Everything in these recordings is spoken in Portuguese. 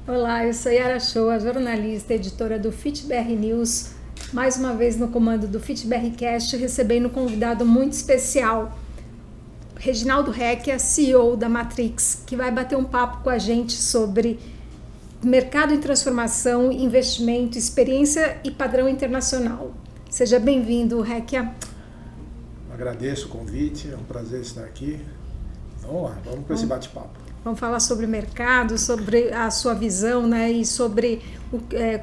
Olá, eu sou Yara Shoa, jornalista e editora do FitBR News. Mais uma vez no comando do FitBRcast, recebendo um convidado muito especial, Reginaldo Recchia, CEO da Matrix, que vai bater um papo com a gente sobre mercado em transformação, investimento, experiência e padrão internacional. Seja bem-vindo, Recchia. Agradeço o convite, é um prazer estar aqui. Vamos lá, vamos para esse bate-papo. Vamos falar sobre o mercado, sobre a sua visão, né, e sobre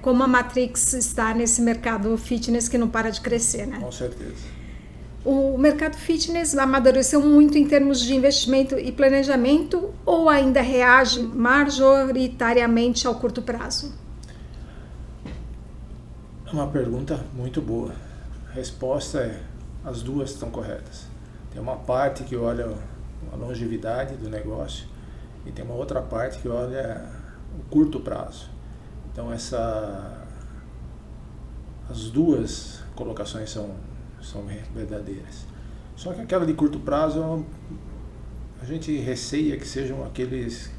como a Matrix está nesse mercado fitness que não para de crescer, né? Com certeza. O mercado fitness amadureceu muito em termos de investimento e planejamento ou ainda reage majoritariamente ao curto prazo? É uma pergunta muito boa. A resposta é: as duas estão corretas. Tem uma parte que olha a longevidade do negócio e tem uma outra parte que olha o curto prazo. Então as duas colocações são verdadeiras. Só que aquela de curto prazo, a gente receia que sejam aqueles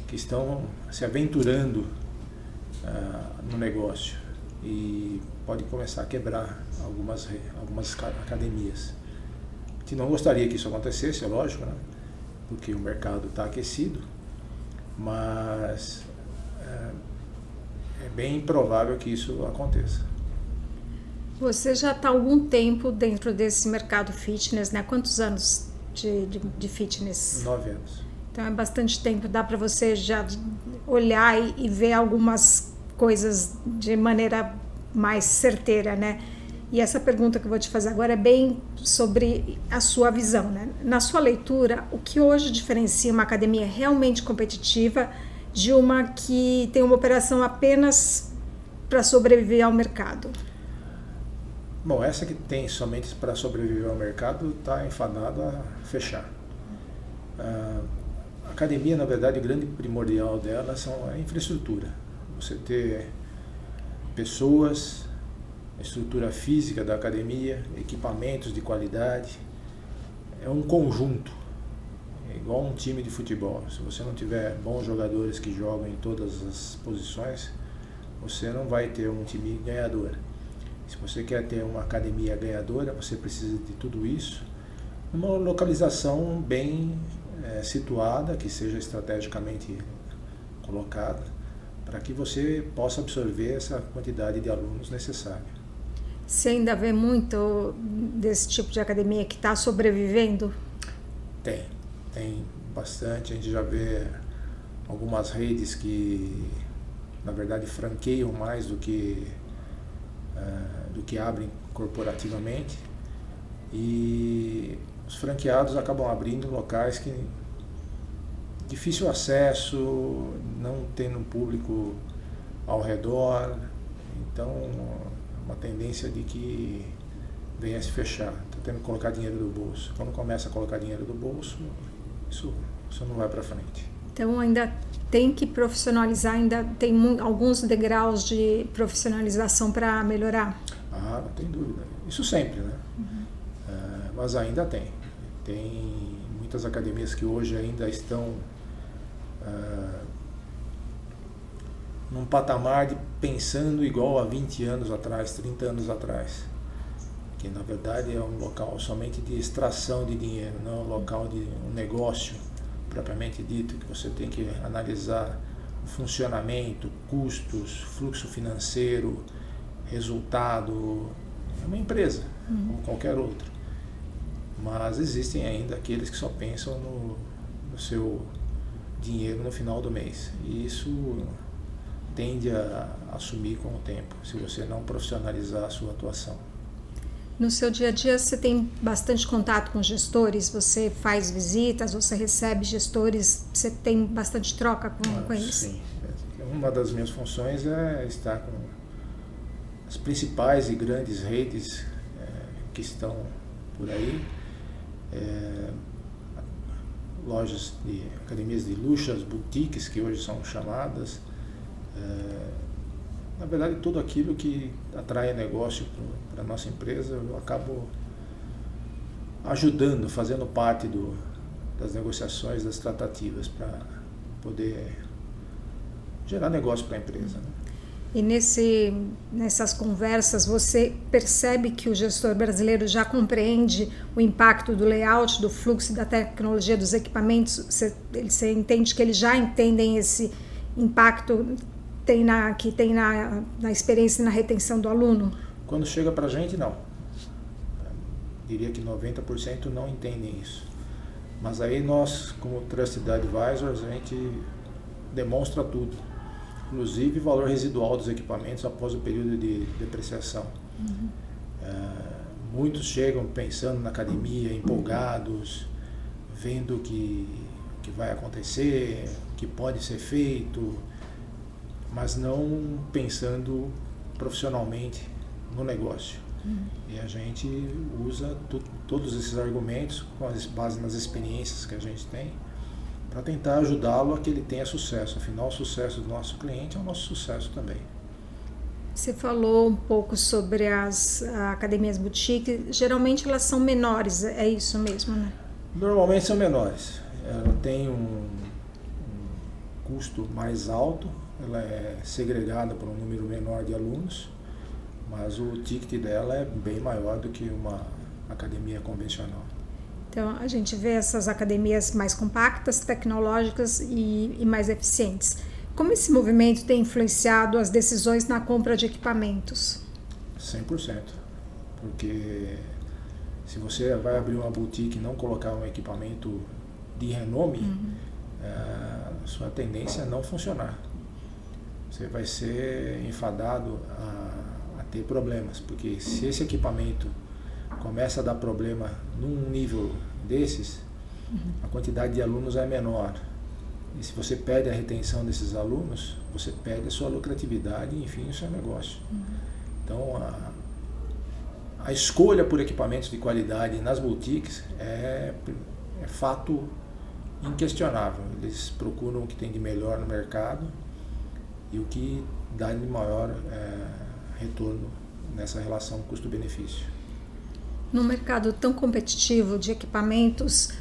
que estão se aventurando no negócio e pode começar a quebrar algumas academias. A gente não gostaria que isso acontecesse, é lógico, né? Porque o mercado está aquecido, mas é bem improvável que isso aconteça. Você já está há algum tempo dentro desse mercado fitness, né? Quantos anos de fitness? 9 anos. Então é bastante tempo, dá para você já olhar e ver algumas coisas de maneira mais certeira, né? E essa pergunta que eu vou te fazer agora é bem sobre a sua visão, né? Na sua leitura, o que hoje diferencia uma academia realmente competitiva de uma que tem uma operação apenas para sobreviver ao mercado? Bom, essa que tem somente para sobreviver ao mercado está enfadada a fechar. A academia, na verdade, o grande primordial dela é a infraestrutura. Você ter pessoas, a estrutura física da academia, equipamentos de qualidade, é um conjunto, é igual um time de futebol. Se você não tiver bons jogadores que jogam em todas as posições, você não vai ter um time ganhador. Se você quer ter uma academia ganhadora, você precisa de tudo isso, numa localização bem situada, que seja estrategicamente colocada, para que você possa absorver essa quantidade de alunos necessária. Você ainda vê muito desse tipo de academia que está sobrevivendo? Tem bastante. A gente já vê algumas redes que, na verdade, franqueiam mais do que abrem corporativamente, e os franqueados acabam abrindo locais que difícil acesso, não tendo público ao redor, então uma tendência de que venha a se fechar, está tendo que colocar dinheiro do bolso. Quando começa a colocar dinheiro do bolso, isso não vai para frente. Então ainda tem que profissionalizar, ainda tem alguns degraus de profissionalização para melhorar? Ah, não tem dúvida. Isso sempre, né? Mas ainda tem. Tem muitas academias que hoje ainda estão num patamar de pensando igual a 20 anos atrás, 30 anos atrás. Que na verdade é um local somente de extração de dinheiro, não um local de um negócio propriamente dito, que você tem que analisar o funcionamento, custos, fluxo financeiro, resultado. É uma empresa, como qualquer outra. Mas existem ainda aqueles que só pensam no seu dinheiro no final do mês. E isso tende a assumir com o tempo, se você não profissionalizar a sua atuação. No seu dia a dia você tem bastante contato com gestores? Você faz visitas, você recebe gestores, você tem bastante troca com eles? Sim. Uma das minhas funções é estar com as principais e grandes redes que estão por aí, lojas de academias de luxo, as boutiques que hoje são chamadas, na verdade tudo aquilo que atrai negócio para a nossa empresa, eu acabo ajudando, fazendo parte das negociações, das tratativas, para poder gerar negócio para a empresa. Né? E nessas conversas, você percebe que o gestor brasileiro já compreende o impacto do layout, do fluxo e da tecnologia dos equipamentos? Você entende que eles já entendem esse impacto que tem na experiência e na retenção do aluno? Quando chega para a gente, não. Diria que 90% não entendem isso. Mas aí nós, como Trusted Advisors, a gente demonstra tudo. Inclusive o valor residual dos equipamentos após o período de depreciação. Muitos chegam pensando na academia, empolgados, vendo o que vai acontecer, o que pode ser feito, mas não pensando profissionalmente no negócio. E a gente usa todos esses argumentos com base nas experiências que a gente tem para tentar ajudá-lo a que ele tenha sucesso. Afinal, o sucesso do nosso cliente é o nosso sucesso também. Você falou um pouco sobre as academias boutique. Geralmente elas são menores, é isso mesmo, né? Normalmente são menores. Ela tem um custo mais alto, ela é segregada por um número menor de alunos, mas o ticket dela é bem maior do que uma academia convencional. Então, a gente vê essas academias mais compactas, tecnológicas e mais eficientes. Como esse movimento tem influenciado as decisões na compra de equipamentos? 100%. Porque se você vai abrir uma boutique e não colocar um equipamento de renome, sua tendência é não funcionar. Você vai ser enfadado a ter problemas, porque se esse equipamento começa a dar problema num nível desses, a quantidade de alunos é menor. E se você perde a retenção desses alunos, você perde a sua lucratividade e, enfim, o seu negócio. Então, a escolha por equipamentos de qualidade nas boutiques é fato inquestionável. Eles procuram o que tem de melhor no mercado e o que dá de maior retorno nessa relação custo-benefício. Num mercado tão competitivo de equipamentos,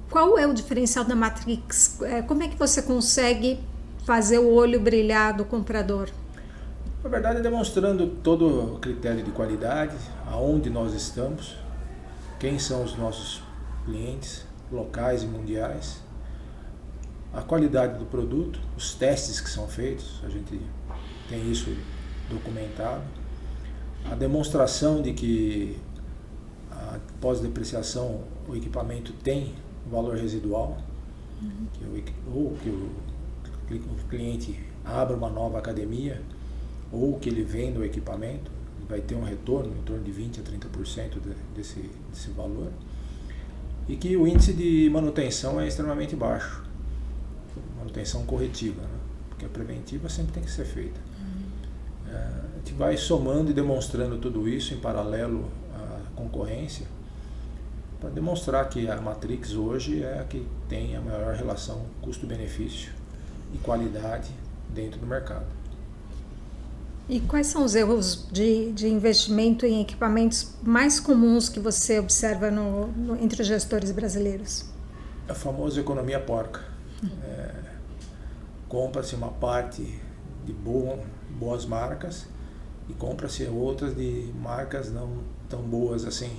qual é o diferencial da Matrix? Como é que você consegue fazer o olho brilhar do comprador? Na verdade, demonstrando todo o critério de qualidade, aonde nós estamos, quem são os nossos clientes, locais e mundiais, a qualidade do produto, os testes que são feitos, a gente tem isso documentado, a demonstração de que após depreciação o equipamento tem valor residual, ou que o cliente abra uma nova academia, ou que ele venda o equipamento, vai ter um retorno em torno de 20% a 30% desse valor, e que o índice de manutenção é extremamente baixo, manutenção corretiva, né? Porque a preventiva sempre tem que ser feita. A gente vai somando e demonstrando tudo isso em paralelo à concorrência, para demonstrar que a Matrix hoje é a que tem a maior relação custo-benefício e qualidade dentro do mercado. E quais são os erros de investimento em equipamentos mais comuns que você observa entre os gestores brasileiros? A famosa economia porca. Compra-se uma parte de boas marcas e compra-se outras de marcas não tão boas assim,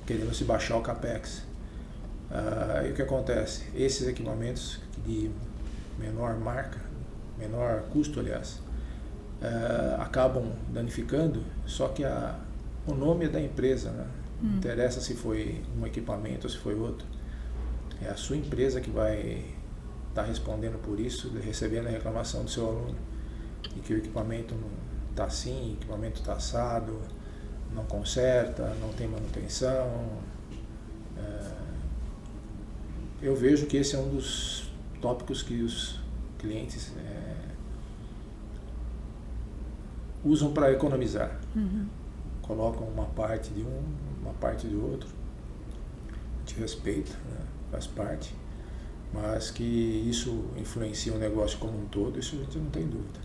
querendo se baixar o capex. E o que acontece? Esses equipamentos de menor marca, menor custo, aliás, acabam danificando, só que o nome é da empresa, né? Não interessa se foi um equipamento ou se foi outro. É a sua empresa que vai estar respondendo por isso, recebendo a reclamação do seu aluno, e que o equipamento não está assim, o equipamento está assado, não conserta, não tem manutenção. Eu vejo que esse é um dos tópicos que os clientes usam para economizar. Colocam uma parte de um, uma parte do outro, te respeita, né? Faz parte, mas que isso influencia o negócio como um todo, isso a gente não tem dúvida.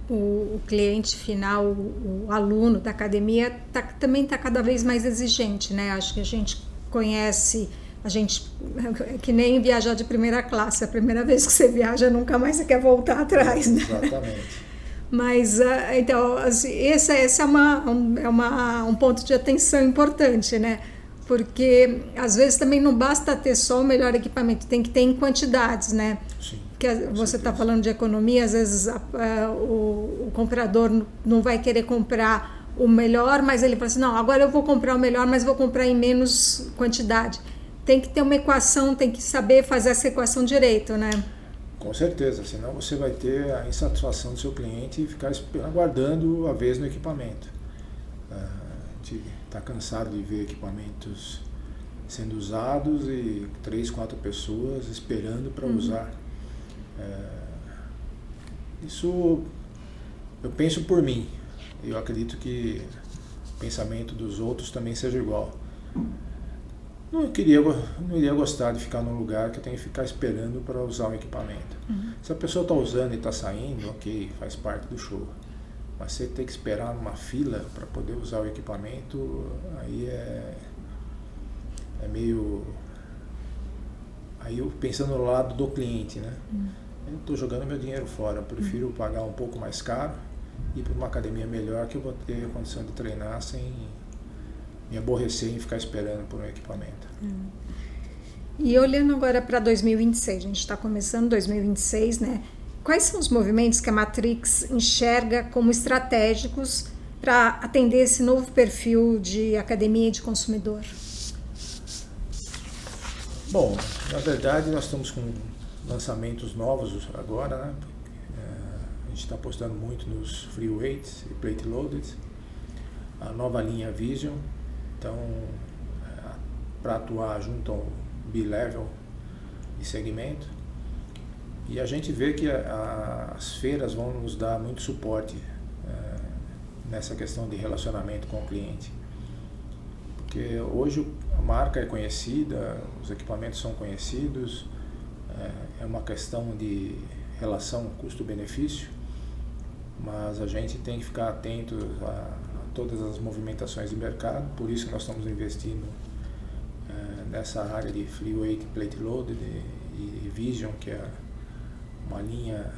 O cliente final, o aluno da academia também está cada vez mais exigente, né? Acho que a gente conhece A gente, é que nem viajar de primeira classe, a primeira vez que você viaja, nunca mais você quer voltar atrás, né? Exatamente. Mas, então, assim, esse é um ponto de atenção importante, né? Porque, às vezes, também não basta ter só o melhor equipamento, tem que ter em quantidades, né? Sim, porque você está falando de economia, às vezes o comprador não vai querer comprar o melhor, mas ele fala assim, não, agora eu vou comprar o melhor, mas vou comprar em menos quantidade. Tem que ter uma equação, tem que saber fazer essa equação direito, né? Com certeza, senão você vai ter a insatisfação do seu cliente e ficar aguardando a vez no equipamento. A gente está cansado de ver equipamentos sendo usados e 3, 4 pessoas esperando para usar. Isso eu penso por mim. Eu acredito que o pensamento dos outros também seja igual. Não iria gostar de ficar num lugar que eu tenho que ficar esperando para usar um equipamento. Se a pessoa está usando e está saindo, ok, faz parte do show. Mas você tem que esperar numa fila para poder usar o equipamento, aí é meio... Aí eu pensando no lado do cliente, né? Eu estou jogando meu dinheiro fora, eu prefiro pagar um pouco mais caro e ir para uma academia melhor que eu vou ter a condição de treinar sem me aborrecer em ficar esperando por um equipamento. E olhando agora para 2026, a gente está começando 2026, né? Quais são os movimentos que a Matrix enxerga como estratégicos para atender esse novo perfil de academia e de consumidor? Bom, na verdade nós estamos com lançamentos novos agora, né? A gente está apostando muito nos free weights e plate loaded, a nova linha Vision, então para atuar junto ao B-Level de segmento, e a gente vê que as feiras vão nos dar muito suporte nessa questão de relacionamento com o cliente, porque hoje a marca é conhecida, os equipamentos são conhecidos, é uma questão de relação custo-benefício, mas a gente tem que ficar atento a todas as movimentações de mercado, por isso que nós estamos investindo nessa área de free weight, plate loaded e Vision, que é uma linha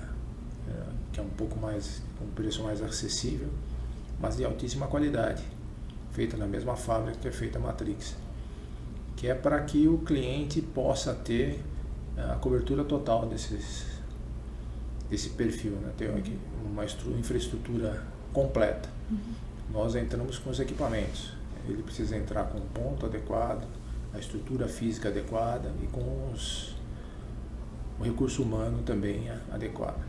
que é um pouco mais, com um preço mais acessível, mas de altíssima qualidade, feita na mesma fábrica que é feita a Matrix, que é para que o cliente possa ter a cobertura total desse perfil, né? Ter uma infraestrutura completa. Nós entramos com os equipamentos, ele precisa entrar com o ponto adequado, a estrutura física adequada e com o recurso humano também adequado.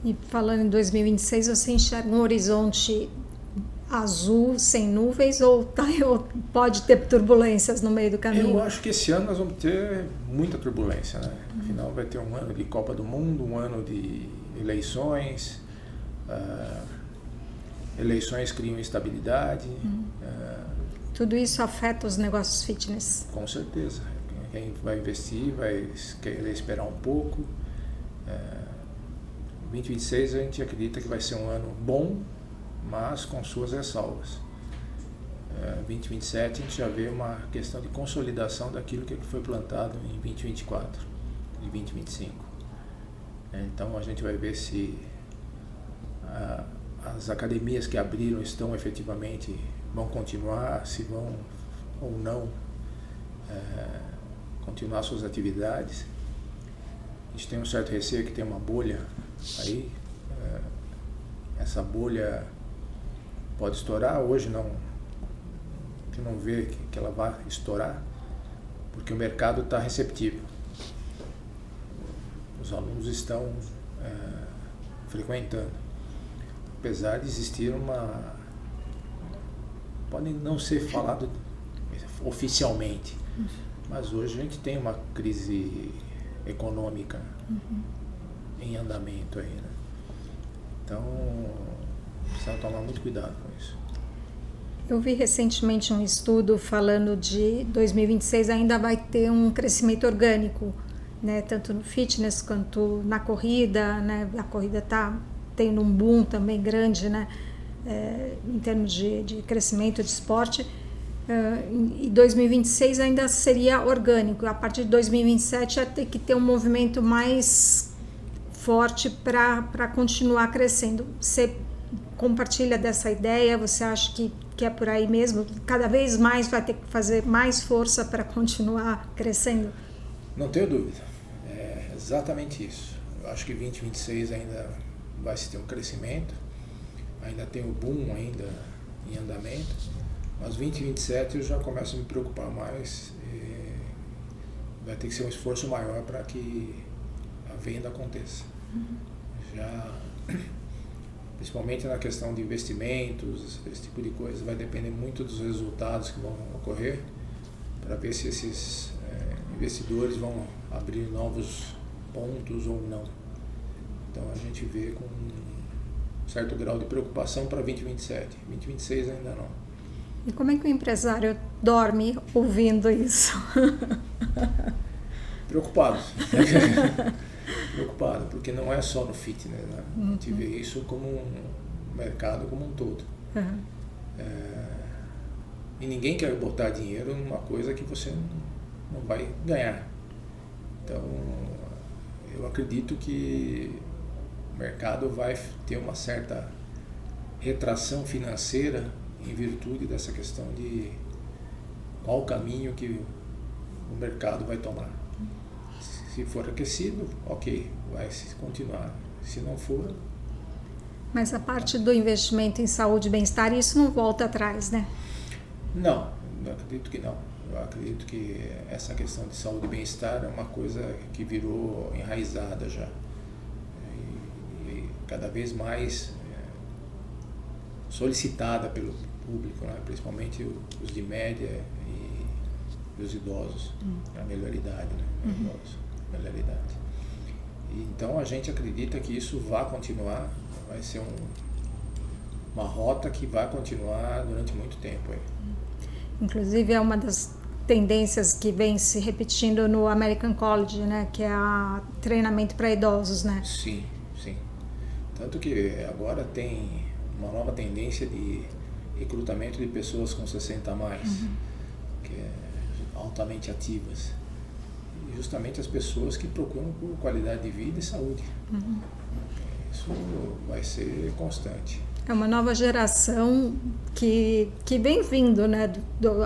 E falando em 2026, você enxerga um horizonte azul, sem nuvens, ou pode ter turbulências no meio do caminho? Eu acho que esse ano nós vamos ter muita turbulência, né? Afinal vai ter um ano de Copa do Mundo, um ano de eleições, eleições criam instabilidade. Tudo isso afeta os negócios fitness? Com certeza. Quem vai investir vai querer esperar um pouco. 2026 a gente acredita que vai ser um ano bom, mas com suas ressalvas. 2027 a gente já vê uma questão de consolidação daquilo que foi plantado em 2024 e 2025. Então a gente vai ver se as academias que abriram estão efetivamente, vão continuar, se vão ou não continuar suas atividades. A gente tem um certo receio que tem uma bolha aí, essa bolha pode estourar, hoje não, a gente não vê que ela vai estourar, porque o mercado está receptivo. Os alunos estão frequentando, apesar de existir pode não ser falado oficialmente, mas hoje a gente tem uma crise econômica em andamento aí, né? Então precisa tomar muito cuidado com isso. Eu vi recentemente um estudo falando de 2026 ainda vai ter um crescimento orgânico, né? Tanto no fitness quanto na corrida, né? A corrida está tendo um boom também grande, né? Em termos de crescimento de esporte, E 2026 ainda seria orgânico. A partir de 2027 ia ter que ter um movimento mais forte para continuar crescendo. Você compartilha dessa ideia? Você acha que é por aí mesmo? Cada vez mais vai ter que fazer mais força para continuar crescendo? Não tenho dúvida. É exatamente isso. Eu acho que 2026 ainda vai se ter um crescimento, ainda tem o boom ainda em andamento, mas 2027 eu já começo a me preocupar mais. Vai ter que ser um esforço maior para que a venda aconteça. Já, principalmente na questão de investimentos, esse tipo de coisa, vai depender muito dos resultados que vão ocorrer, para ver se esses investidores vão abrir novos pontos ou não. Então a gente vê com um certo grau de preocupação para 2027. 2026 ainda não. E como é que o empresário dorme ouvindo isso? Preocupado. Preocupado, porque não é só no fitness, né? A gente vê isso como um mercado como um todo. E ninguém quer botar dinheiro numa coisa que você não vai ganhar. Então, eu acredito que o mercado vai ter uma certa retração financeira em virtude dessa questão de qual o caminho que o mercado vai tomar. Se for aquecido, ok, vai se continuar. Se não for... Mas a parte do investimento em saúde e bem-estar, isso não volta atrás, né? Não, eu acredito que não. Eu acredito que essa questão de saúde e bem-estar é uma coisa que virou enraizada já. E cada vez mais solicitada pelo público, né? Principalmente os de média e os idosos, a melhor idade, né? Idosos, melhor idade. E então a gente acredita que isso vai continuar, vai ser uma rota que vai continuar durante muito tempo. Inclusive é uma das tendências que vem se repetindo no American College, né? Que é o treinamento para idosos, né? Sim, sim. Tanto que agora tem uma nova tendência de recrutamento de pessoas com 60 a mais, que é altamente ativas. E justamente as pessoas que procuram por qualidade de vida e saúde. Isso vai ser constante. É uma nova geração que vem vindo, né,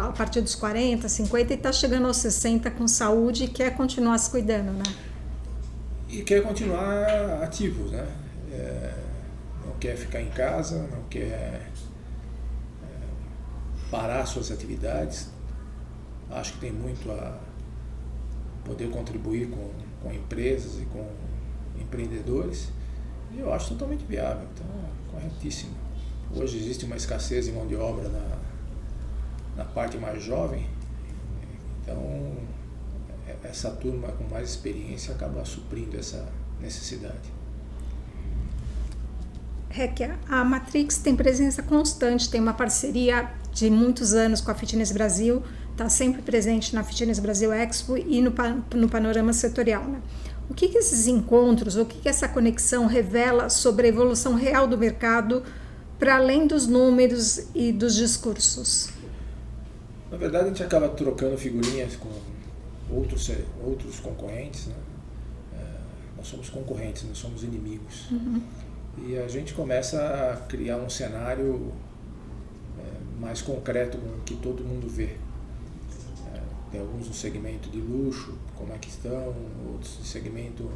a partir dos 40, 50 e está chegando aos 60 com saúde e quer continuar se cuidando, né? E quer continuar ativos, né? Não quer ficar em casa, não quer parar suas atividades. Acho que tem muito a poder contribuir com empresas e com empreendedores. E eu acho totalmente viável, então corretíssimo. Hoje existe uma escassez de mão de obra na parte mais jovem, então essa turma com mais experiência acaba suprindo essa necessidade. A Matrix tem presença constante, tem uma parceria de muitos anos com a Fitness Brasil, está sempre presente na Fitness Brasil Expo e no panorama setorial, né? O que esses encontros, o que essa conexão revela sobre a evolução real do mercado, para além dos números e dos discursos? Na verdade, a gente acaba trocando figurinhas com outros concorrentes, né? Nós somos concorrentes, não somos inimigos. E a gente começa a criar um cenário mais concreto com o que todo mundo vê. Tem alguns no segmento de luxo, como é que estão, outros no segmento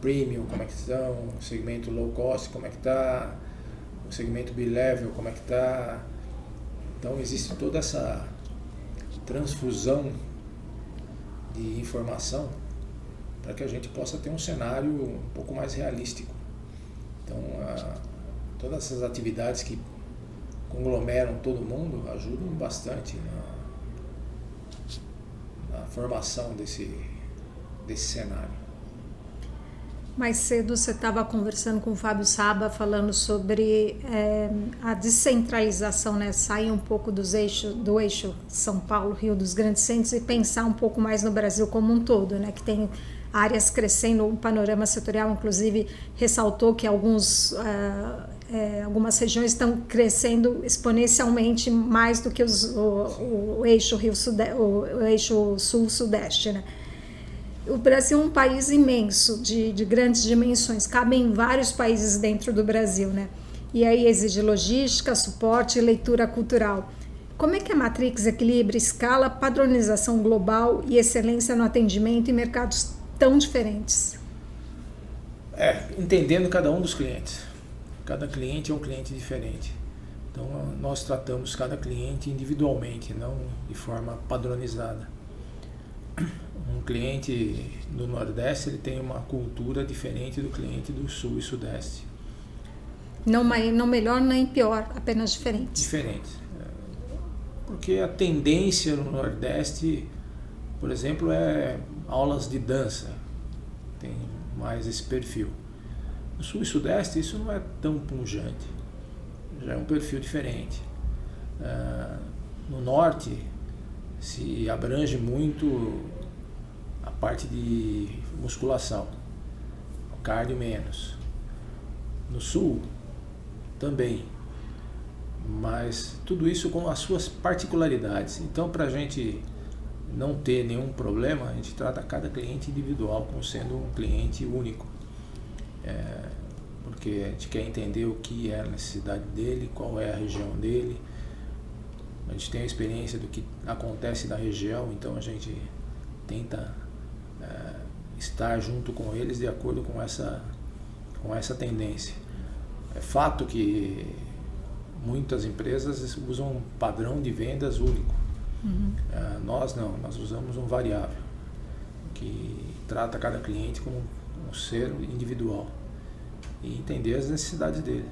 premium, como é que estão, o segmento low cost, como é que está, o segmento B-level, como é que está. Então existe toda essa transfusão de informação para que a gente possa ter um cenário um pouco mais realístico. Então todas essas atividades que conglomeram todo mundo ajudam bastante na formação desse cenário. Mais cedo você estava conversando com o Fábio Saba, falando sobre a descentralização, né? Sair um pouco do eixo São Paulo, Rio, dos grandes centros e pensar um pouco mais no Brasil como um todo, né? Que tem áreas crescendo, o panorama setorial inclusive ressaltou que alguns algumas regiões estão crescendo exponencialmente mais do que o eixo o eixo sul-sudeste, né? O Brasil é um país imenso, de grandes dimensões, cabem vários países dentro do Brasil, né? E aí exige logística, suporte e leitura cultural. Como é que a Matrix equilibra escala, padronização global e excelência no atendimento em mercados tão diferentes? Entendendo cada um dos clientes. Cada cliente é um cliente diferente. Então, nós tratamos cada cliente individualmente, não de forma padronizada. Um cliente do Nordeste ele tem uma cultura diferente do cliente do Sul e Sudeste. Não melhor nem pior, apenas diferente. Diferente. Porque a tendência no Nordeste, por exemplo, é aulas de dança. Tem mais esse perfil. No Sul e Sudeste isso não é tão pungente. Já é um perfil diferente. No Norte se abrange muito a parte de musculação, o cardio menos. No Sul também, mas tudo isso com as suas particularidades. Então, para a gente não ter nenhum problema, a gente trata cada cliente individual como sendo um cliente único, porque a gente quer entender o que é a necessidade dele, qual é a região dele. A gente tem a experiência do que acontece na região, então a gente tenta estar junto com eles de acordo com essa tendência. É fato que muitas empresas usam um padrão de vendas único. Nós não, nós usamos um variável que trata cada cliente como um ser individual e entender as necessidades dele.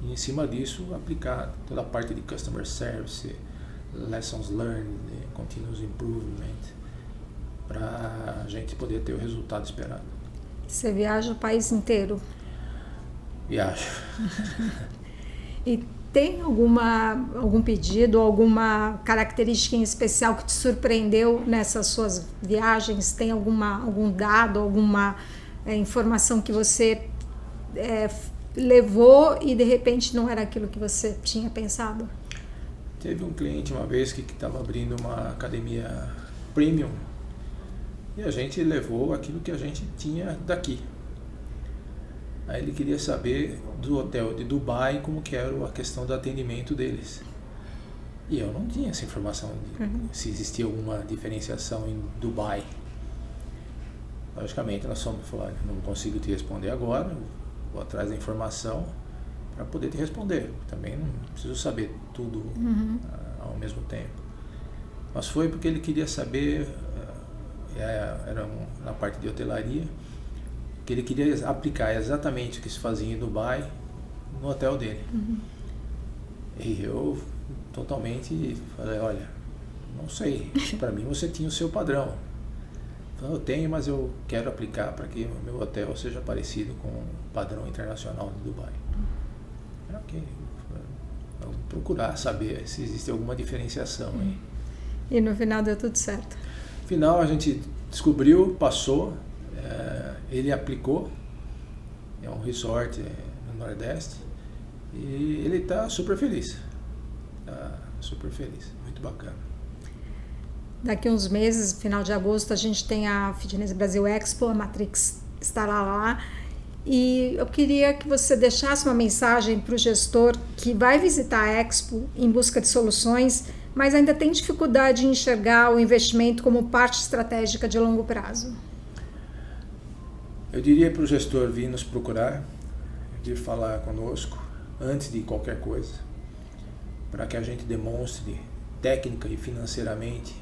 E em cima disso aplicar toda a parte de customer service, lessons learned, continuous improvement, para a gente poder ter o resultado esperado. Você viaja o país inteiro? Viajo. E tem algum pedido, alguma característica em especial que te surpreendeu nessas suas viagens? Tem algum dado, alguma informação que você levou e de repente não era aquilo que você tinha pensado? Teve um cliente uma vez que estava abrindo uma academia premium e a gente levou aquilo que a gente tinha daqui. Aí ele queria saber do hotel de Dubai como que era a questão do atendimento deles. E eu não tinha essa informação de se existia alguma diferenciação em Dubai. Logicamente nós fomos falar, não consigo te responder agora, vou atrás da informação para poder te responder. Também não preciso saber tudo ao mesmo tempo. Mas foi porque ele queria saber, era na parte de hotelaria, que ele queria aplicar exatamente o que se fazia em Dubai no hotel dele. E eu totalmente falei, olha, não sei, para mim você tinha o seu padrão. Então, eu tenho, mas eu quero aplicar para que o meu hotel seja parecido com o padrão internacional de Dubai. Ok, vamos procurar saber se existe alguma diferenciação aí. E no final deu tudo certo? No final a gente descobriu, passou, ele aplicou, é um resort no Nordeste e ele está super feliz, muito bacana. Daqui uns meses, final de agosto, a gente tem a Fitness Brasil Expo, a Matrix estará lá. E eu queria que você deixasse uma mensagem para o gestor que vai visitar a Expo em busca de soluções, mas ainda tem dificuldade em enxergar o investimento como parte estratégica de longo prazo. Eu diria para o gestor vir nos procurar, vir falar conosco antes de qualquer coisa, para que a gente demonstre técnica e financeiramente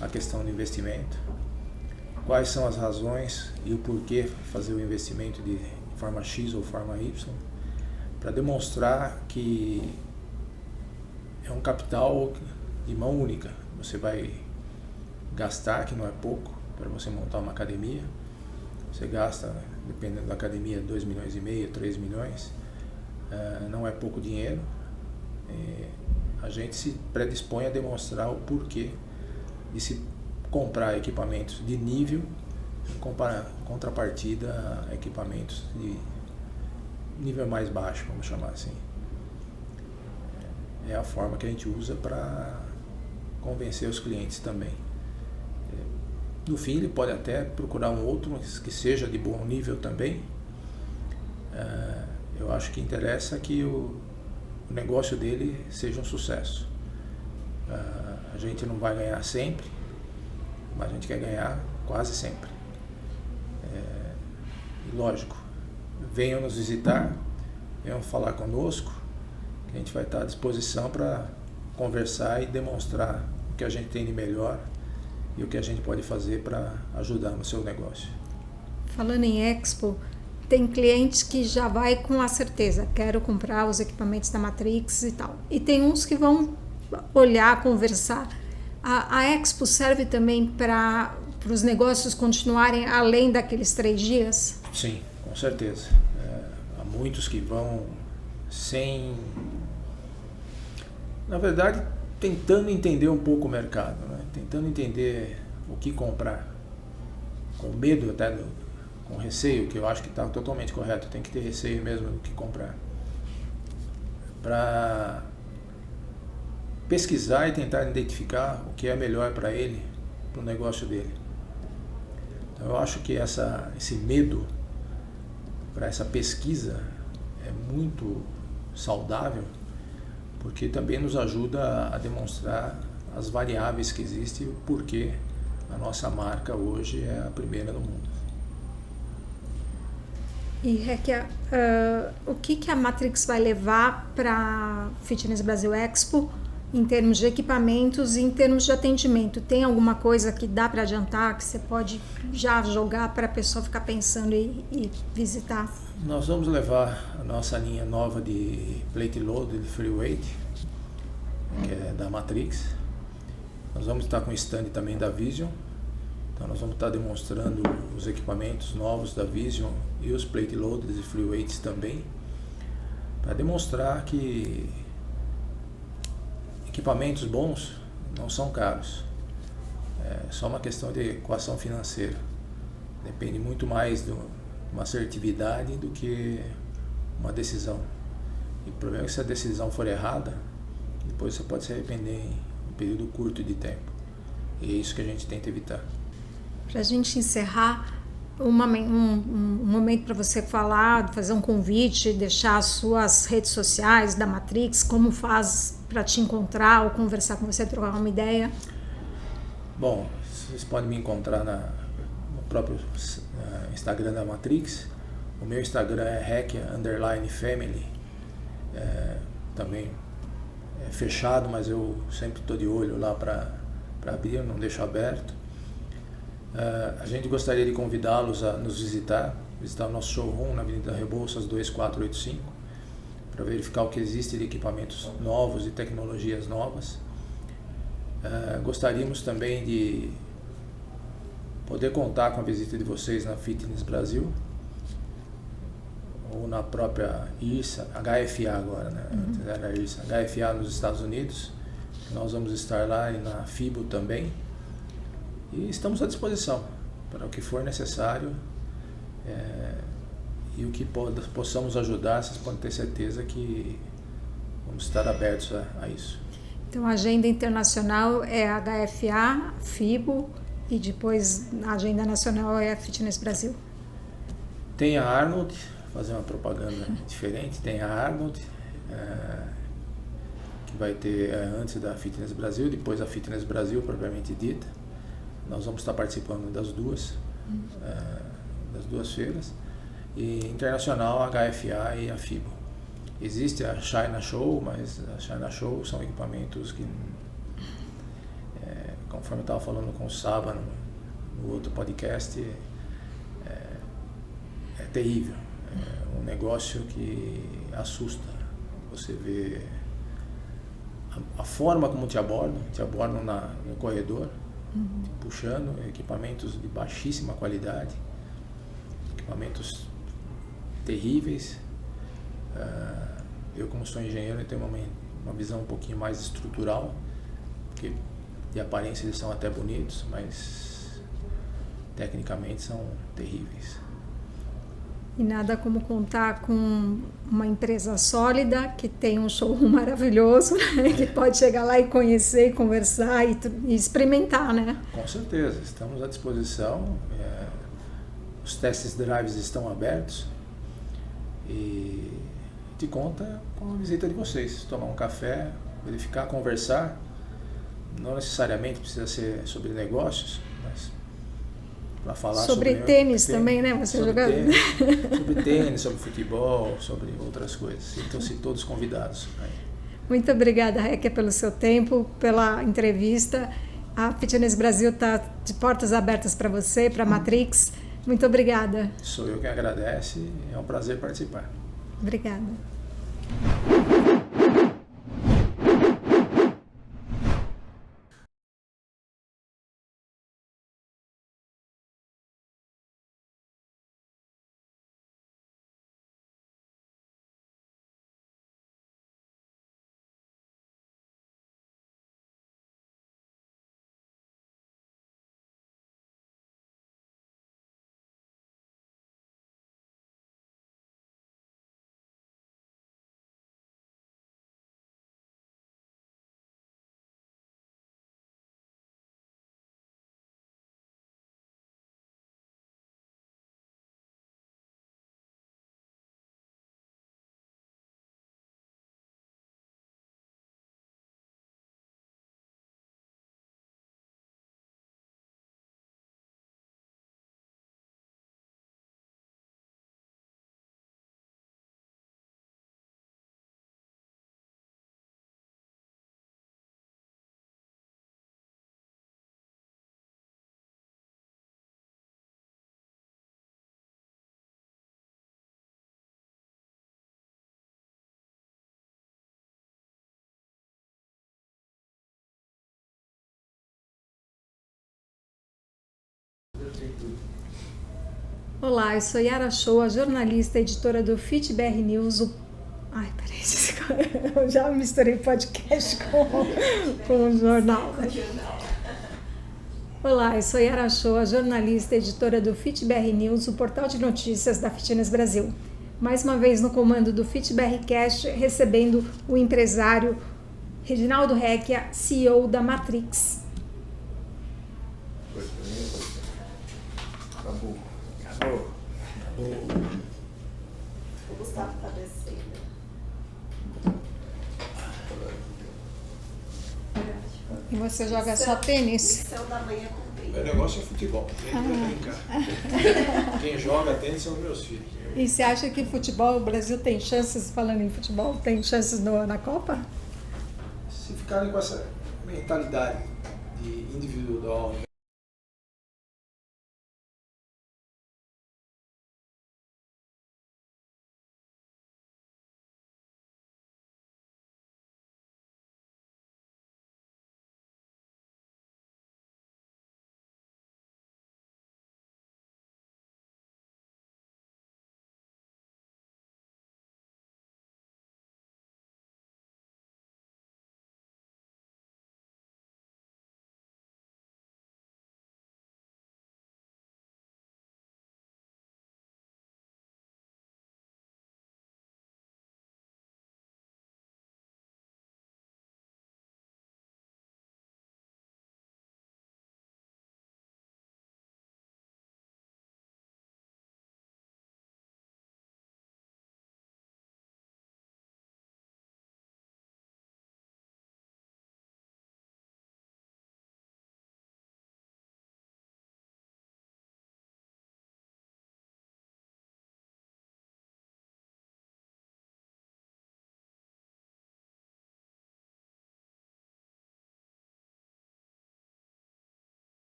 a questão do investimento, quais são as razões e o porquê fazer o investimento de forma X ou forma Y, para demonstrar que é um capital de mão única. Você vai gastar, que não é pouco, para você montar uma academia. Você gasta, dependendo da academia, 2,5 milhões, 3 milhões. Não é pouco dinheiro. A gente se predispõe a demonstrar o porquê de se comprar equipamentos de nível em contrapartida a equipamentos nível mais baixo, vamos chamar assim. É a forma que a gente usa para convencer os clientes também. No fim, ele pode até procurar um outro que seja de bom nível também. Eu acho que interessa que o negócio dele seja um sucesso. A gente não vai ganhar sempre, mas a gente quer ganhar quase sempre. E lógico, venham nos visitar, venham falar conosco, que a gente vai estar à disposição para conversar e demonstrar o que a gente tem de melhor e o que a gente pode fazer para ajudar no seu negócio. Falando em Expo, tem clientes que já vai com a certeza, quero comprar os equipamentos da Matrix e tal. E tem uns que vão olhar, conversar. A Expo serve também para os negócios continuarem além daqueles 3 dias? Sim, com certeza. Há muitos que vão sem... Na verdade, tentando entender um pouco o mercado, né? Tentando entender o que comprar, com medo até, com receio, que eu acho que está totalmente correto, tem que ter receio mesmo do que comprar, para pesquisar e tentar identificar o que é melhor para ele, para o negócio dele. Então eu acho que esse medo para essa pesquisa é muito saudável, porque também nos ajuda a demonstrar as variáveis que existem e o porquê a nossa marca hoje é a primeira no mundo. E Rekia, o que a Matrix vai levar para a Fitness Brasil Expo em termos de equipamentos e em termos de atendimento? Tem alguma coisa que dá para adiantar, que você pode já jogar para a pessoa ficar pensando e visitar? Nós vamos levar a nossa linha nova de plate load de free weight, que é da Matrix. Nós vamos estar com o stand também da Vision. Então nós vamos estar demonstrando os equipamentos novos da Vision e os plate loaders e free weights também, para demonstrar que equipamentos bons não são caros. É só uma questão de equação financeira. Depende muito mais de uma assertividade do que uma decisão. E o problema é que se a decisão for errada, depois você pode se arrepender em um período curto de tempo. E é isso que a gente tenta evitar. Para a gente encerrar, um momento para você falar, fazer um convite, deixar as suas redes sociais da Matrix, como faz para te encontrar ou conversar com você, trocar uma ideia. Bom, vocês podem me encontrar no próprio Instagram da Matrix. O meu Instagram é Rekia_Family. Também é fechado, mas eu sempre estou de olho lá para abrir, não deixo aberto. A gente gostaria de convidá-los a nos visitar o nosso showroom na Avenida Rebouças 2485, para verificar o que existe de equipamentos novos e tecnologias novas. Gostaríamos também de poder contar com a visita de vocês na Fitness Brasil, ou na própria IRSA, HFA agora, né? Antes era IRSA, HFA nos Estados Unidos. Nós vamos estar lá e na FIBO também. E estamos à disposição para o que for necessário, e o que possamos ajudar, vocês podem ter certeza que vamos estar abertos a isso. Então a agenda internacional é a HFA, FIBO, e depois a agenda nacional é a Fitness Brasil. Tem a Arnold, fazer uma propaganda diferente, tem a Arnold, que vai ter antes da Fitness Brasil, depois a Fitness Brasil propriamente dita. Nós vamos estar participando das duas feiras, e internacional a HFA e a FIBO. Existe a China Show, mas a China Show são equipamentos que, conforme eu estava falando com o Saba no outro podcast, é terrível. É um negócio que assusta. Você vê a forma como te abordam no corredor, puxando equipamentos de baixíssima qualidade, equipamentos terríveis. Eu, como sou engenheiro, tenho uma visão um pouquinho mais estrutural, porque de aparência eles são até bonitos, mas tecnicamente são terríveis. E nada como contar com uma empresa sólida, que tem um showroom maravilhoso, né? Que pode chegar lá e conhecer, e conversar e experimentar, né? Com certeza, estamos à disposição. Os testes drives estão abertos e te conta com a visita de vocês. Tomar um café, verificar, conversar. Não necessariamente precisa ser sobre negócios, mas para falar sobre tênis também, né? Você jogando? Sobre tênis, sobre futebol, sobre outras coisas. Então-se todos convidados. Muito obrigada, Rekia, pelo seu tempo, pela entrevista. A Fitness Brasil está de portas abertas para você, para a Matrix. Muito obrigada. Sou eu quem agradece. É um prazer participar. Obrigada. Olá, eu sou Yara Shoa, jornalista e editora do FitBR News. Ai, peraí, eu já misturei podcast com o jornal. Olá, eu sou Yara Shoa, jornalista e editora do FitBR News, o portal de notícias da Fitness Brasil. Mais uma vez no comando do FitBR Cast, recebendo o empresário Reginaldo Rekia, CEO da Matrix. Acabou. O Gustavo está descendo. E você joga só tênis? Missão da manhã cumprida. Meu negócio é futebol. Brincar. Quem joga tênis são meus filhos. E você acha que futebol, o Brasil tem chances, falando em futebol, tem chances na Copa? Se ficarem com essa mentalidade de individual